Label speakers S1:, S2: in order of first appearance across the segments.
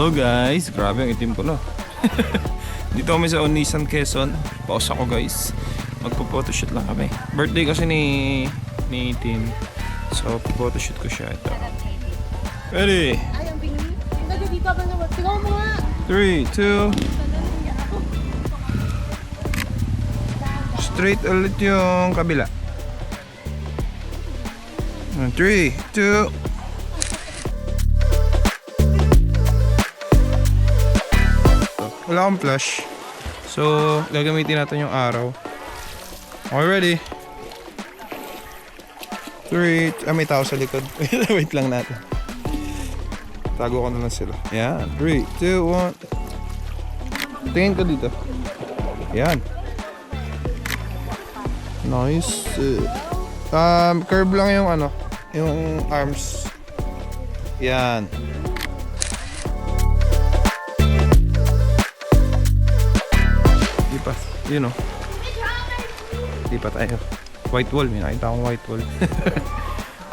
S1: Hello guys, grabe ang itim ko na. Dito kami sa Onisan, Quezon. Pause ako guys. Magpo-photoshoot lang kami. Birthday kasi ni Tim. So, photoshoot ko siya. Ito. Ready?
S2: Ay, ang pingin. Tingnan dito ba naman? Tingnan mo nga.
S1: 3, 2. Straight ulit yung kabila. 3, 2. Wala akong flash. So, gagamitin natin yung araw. Okay, ready? 3, may tao sa likod. Wait lang natin. Tago ko na lang sila. Yan. 3, 2, 1. Tingin ko dito. Yan. Nice. Curve lang yung ano, yung arms. Yan. Di pa, yun o. Di pa tayo. White wall, may nakita akong white wall.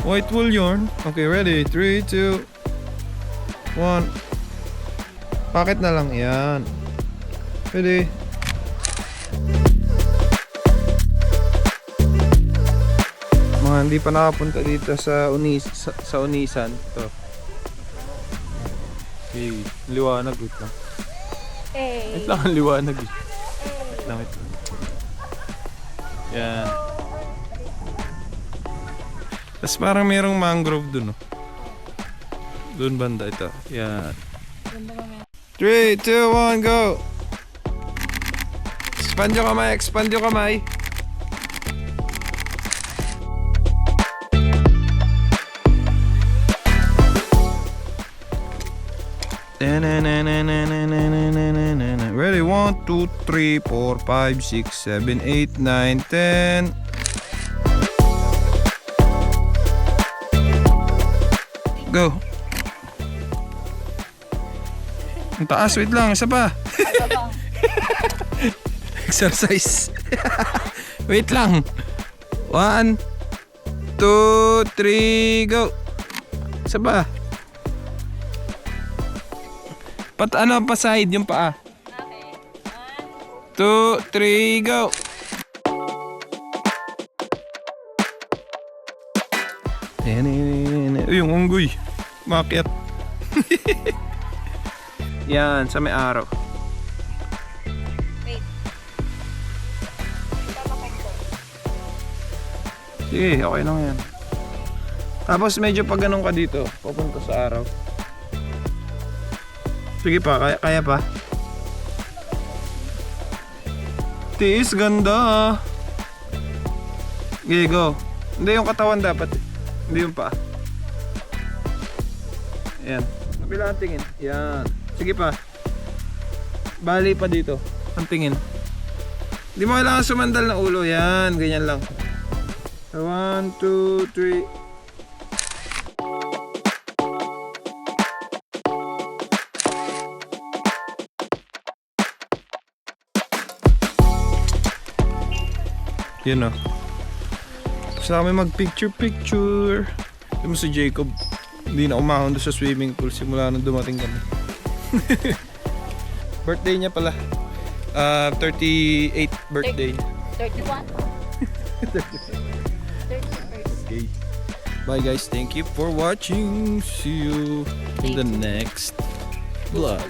S1: White wall yun. Okay, ready? 3, 2, 1. Pakit na lang. Yan. Ready? Mga hindi pa nakapunta dito sa Onisan. Ito. Okay, liwanag. Wait lang. Wait lang, ang liwanag. Wait lang. Yan. Tapos parang merong mangrove dun, no? Dun banda ito. Yan. 3, 2, 1, go! Expand yung kamay, expand yung kamay. Ready? 1, 2, 3, 4, 5, 6, 7, 8, 9, 10. Go. Ang taas, wait lang, isa pa. Exercise. Wait lang. 1, 2, 3, go. Isa pa. Pa side yung paa. Okay. 2, 3, go. Uy, yung unggoy. Makiat. Yan, sa may araw.
S2: Wait.
S1: Sige, okay lang yan. Tapos medyo pag ganun ka dito, papunta sa araw. Sige pa, kaya pa. Tiis, ganda. Okay, go. Hindi yung katawan dapat. Hindi yung paa. Ayan. Kabila ang tingin. Yan. Sige pa. Bali pa dito. Ang tingin. Hindi mo kailangan sumandal na ulo. Yan. Ganyan lang. 1, 2, 3. Yun o. Tapos na kami mag-picture. Ito mo si Jacob. Hindi na umahon doon sa swimming pool simula nung dumating kami. Birthday niya pala. 38th birthday niya.
S2: 31? 31.
S1: Okay. Bye guys. Thank you for watching. See you in the next vlog.